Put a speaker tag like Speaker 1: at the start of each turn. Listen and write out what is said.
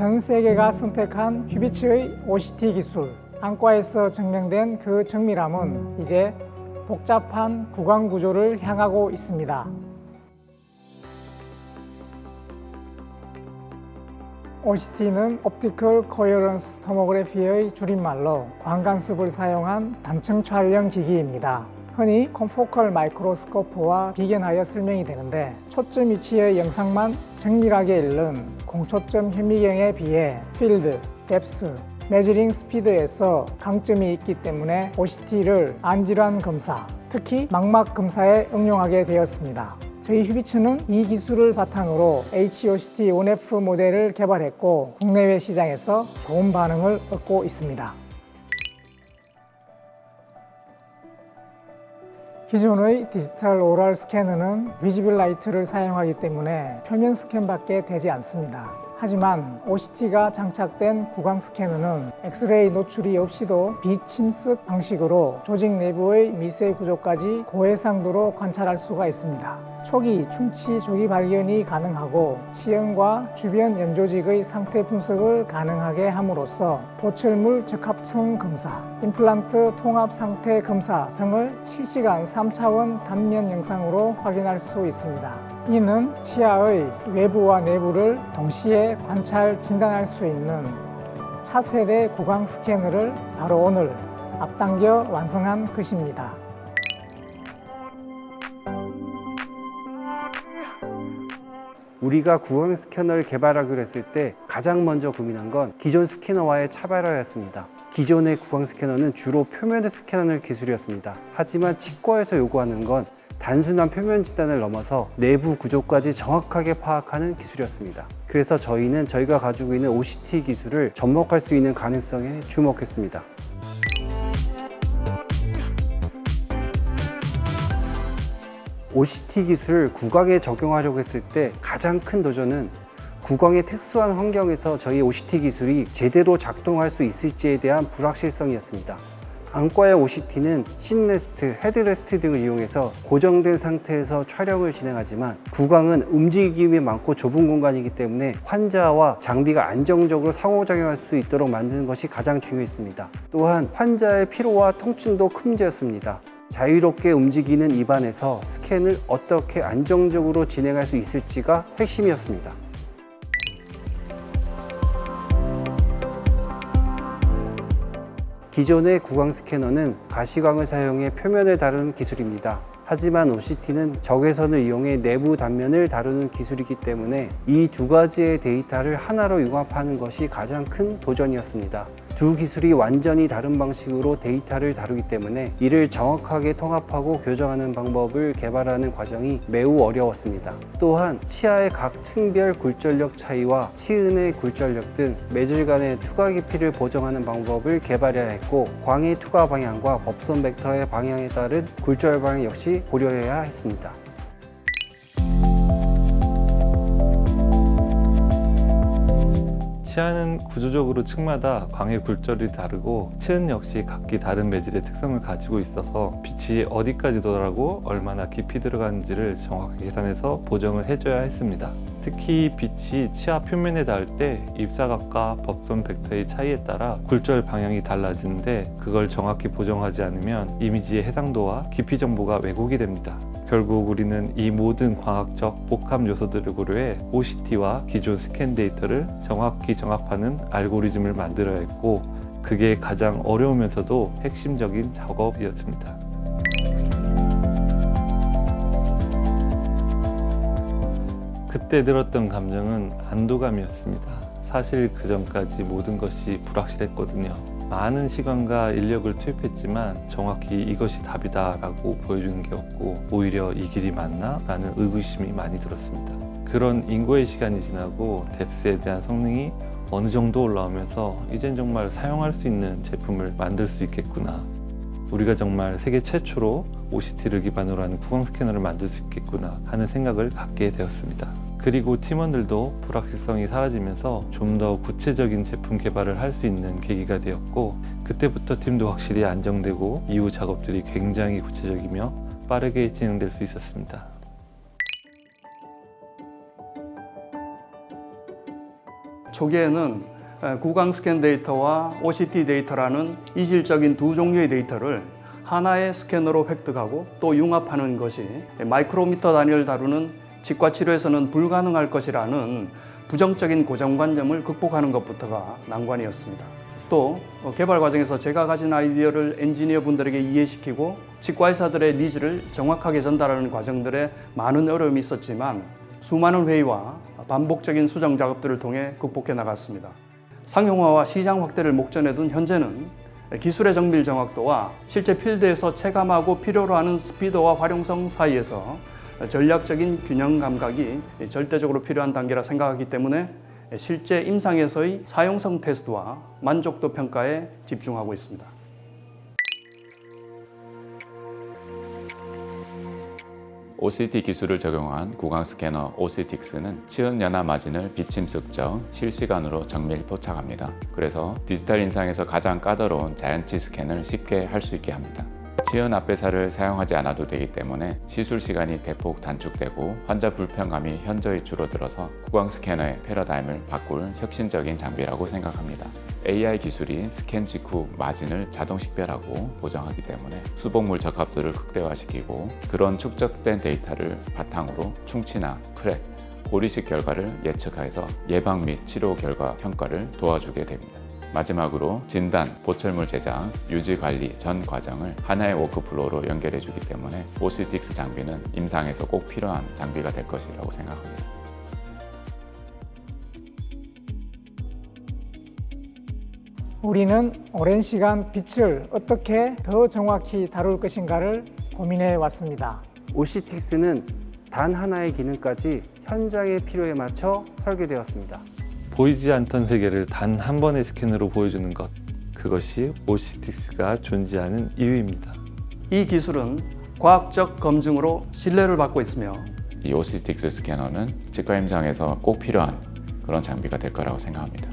Speaker 1: 전 세계가 선택한 휘비츠의 OCT 기술, 안과에서 증명된 그 정밀함은 이제 복잡한 구강 구조를 향하고 있습니다. OCT는 옵티컬 코헤런스 토모그래피의 줄임말로 광간습을 사용한 단층 촬영 기기입니다. 흔히 콘포컬 마이크로스코프와 비견하여 설명이 되는데, 초점 위치의 영상만 정밀하게 읽는 공초점 현미경에 비해 필드, 뎁스, 메저링 스피드에서 강점이 있기 때문에 OCT를 안질환 검사, 특히 망막 검사에 응용하게 되었습니다. 저희 휘비츠는 이 기술을 바탕으로 HOCT1F 모델을 개발했고 국내외 시장에서 좋은 반응을 얻고 있습니다. 기존의 디지털 오랄 스캐너는 비지블 라이트를 사용하기 때문에 표면 스캔밖에 되지 않습니다. 하지만 OCT가 장착된 구강 스캐너는 엑스레이 노출이 없이도 비침습 방식으로 조직 내부의 미세 구조까지 고해상도로 관찰할 수가 있습니다. 초기 충치 조기 발견이 가능하고 치형과 주변 연조직의 상태 분석을 가능하게 함으로써 보철물 적합성 검사, 임플란트 통합 상태 검사 등을 실시간 3차원 단면 영상으로 확인할 수 있습니다. 이는 치아의 외부와 내부를 동시에 관찰 진단할 수 있는 차세대 구강 스캐너를 바로 오늘 앞당겨 완성한 것입니다.
Speaker 2: 우리가 구강 스캐너를 개발하기로 했을 때 가장 먼저 고민한 건 기존 스캐너와의 차별화였습니다. 기존의 구강 스캐너는 주로 표면을 스캔하는 기술이었습니다. 하지만 치과에서 요구하는 건 단순한 표면 진단을 넘어서 내부 구조까지 정확하게 파악하는 기술이었습니다. 그래서 저희는 저희가 가지고 있는 OCT 기술을 접목할 수 있는 가능성에 주목했습니다. OCT 기술을 구강에 적용하려고 했을 때 가장 큰 도전은 구강의 특수한 환경에서 저희 OCT 기술이 제대로 작동할 수 있을지에 대한 불확실성이었습니다. 안과의 OCT는 씬레스트, 헤드레스트 등을 이용해서 고정된 상태에서 촬영을 진행하지만 구강은 움직임이 많고 좁은 공간이기 때문에 환자와 장비가 안정적으로 상호작용할 수 있도록 만드는 것이 가장 중요했습니다. 또한 환자의 피로와 통증도 큰 문제였습니다. 자유롭게 움직이는 입안에서 스캔을 어떻게 안정적으로 진행할 수 있을지가 핵심이었습니다. 기존의 구강 스캐너는 가시광을 사용해 표면을 다루는 기술입니다. 하지만 OCT는 적외선을 이용해 내부 단면을 다루는 기술이기 때문에 이 두 가지의 데이터를 하나로 융합하는 것이 가장 큰 도전이었습니다. 두 기술이 완전히 다른 방식으로 데이터를 다루기 때문에 이를 정확하게 통합하고 교정하는 방법을 개발하는 과정이 매우 어려웠습니다. 또한 치아의 각 층별 굴절력 차이와 치은의 굴절력 등 매질 간의 투과 깊이를 보정하는 방법을 개발해야 했고, 광의 투과 방향과 법선 벡터의 방향에 따른 굴절 방향 역시 고려해야 했습니다.
Speaker 3: 치아는 구조적으로 층마다 광의 굴절이 다르고 치은 역시 각기 다른 매질의 특성을 가지고 있어서 빛이 어디까지 도달하고 얼마나 깊이 들어가는지를 정확하게 계산해서 보정을 해줘야 했습니다. 특히 빛이 치아 표면에 닿을 때 입사각과 법선 벡터의 차이에 따라 굴절 방향이 달라지는데, 그걸 정확히 보정하지 않으면 이미지의 해상도와 깊이 정보가 왜곡이 됩니다. 결국 우리는 이 모든 광학적 복합 요소들을 고려해 OCT와 기존 스캔 데이터를 정확히 정합하는 알고리즘을 만들어야 했고, 그게 가장 어려우면서도 핵심적인 작업이었습니다. 그때 들었던 감정은 안도감이었습니다. 사실 그 전까지 모든 것이 불확실했거든요. 많은 시간과 인력을 투입했지만 정확히 이것이 답이다 라고 보여주는 게 없고, 오히려 이 길이 맞나? 라는 의구심이 많이 들었습니다. 그런 인고의 시간이 지나고 뎁스에 대한 성능이 어느 정도 올라오면서 이젠 정말 사용할 수 있는 제품을 만들 수 있겠구나, 우리가 정말 세계 최초로 OCT를 기반으로 하는 구강 스캐너를 만들 수 있겠구나 하는 생각을 갖게 되었습니다. 그리고 팀원들도 불확실성이 사라지면서 좀 더 구체적인 제품 개발을 할 수 있는 계기가 되었고, 그때부터 팀도 확실히 안정되고 이후 작업들이 굉장히 구체적이며 빠르게 진행될 수 있었습니다.
Speaker 4: 초기에는 구강 스캔 데이터와 OCT 데이터라는 이질적인 두 종류의 데이터를 하나의 스캐너로 획득하고 또 융합하는 것이 마이크로미터 단위를 다루는 치과 치료에서는 불가능할 것이라는 부정적인 고정관념을 극복하는 것부터가 난관이었습니다. 또 개발 과정에서 제가 가진 아이디어를 엔지니어 분들에게 이해시키고 치과 의사들의 니즈를 정확하게 전달하는 과정들에 많은 어려움이 있었지만 수많은 회의와 반복적인 수정 작업들을 통해 극복해 나갔습니다. 상용화와 시장 확대를 목전에 둔 현재는 기술의 정밀 정확도와 실제 필드에서 체감하고 필요로 하는 스피드와 활용성 사이에서 전략적인 균형 감각이 절대적으로 필요한 단계라 생각하기 때문에 실제 임상에서의 사용성 테스트와 만족도 평가에 집중하고 있습니다.
Speaker 5: OCT 기술을 적용한 구강 스캐너 OCTX는 치은 연화 마진을 비침 측정, 실시간으로 정밀 포착합니다. 그래서 디지털 인상에서 가장 까다로운 자연치 스캔을 쉽게 할 수 있게 합니다. 치은 앞배사를 사용하지 않아도 되기 때문에 시술 시간이 대폭 단축되고 환자 불편감이 현저히 줄어들어서 구강 스캐너의 패러다임을 바꿀 혁신적인 장비라고 생각합니다. AI 기술이 스캔 직후 마진을 자동 식별하고 보정하기 때문에 수복물 적합도를 극대화시키고 그런 축적된 데이터를 바탕으로 충치나 크랙, 고리식 결과를 예측해서 예방 및 치료 결과 평가를 도와주게 됩니다. 마지막으로 진단, 보철물 제작, 유지 관리 전 과정을 하나의 워크플로우로 연결해 주기 때문에 OCTX 장비는 임상에서 꼭 필요한 장비가 될 것이라고 생각합니다.
Speaker 1: 우리는 오랜 시간 빛을 어떻게 더 정확히 다룰 것인가를 고민해 왔습니다.
Speaker 2: OCTX는 단 하나의 기능까지 현장의 필요에 맞춰 설계되었습니다.
Speaker 3: 보이지 않던 세계를 단 한 번의 스캔으로 보여주는 것, 그것이 OCTX가 존재하는 이유입니다.
Speaker 4: 이 기술은 과학적 검증으로 신뢰를 받고 있으며
Speaker 5: 이 OCTX 스캐너는 치과 임상에서 꼭 필요한 그런 장비가 될 거라고 생각합니다.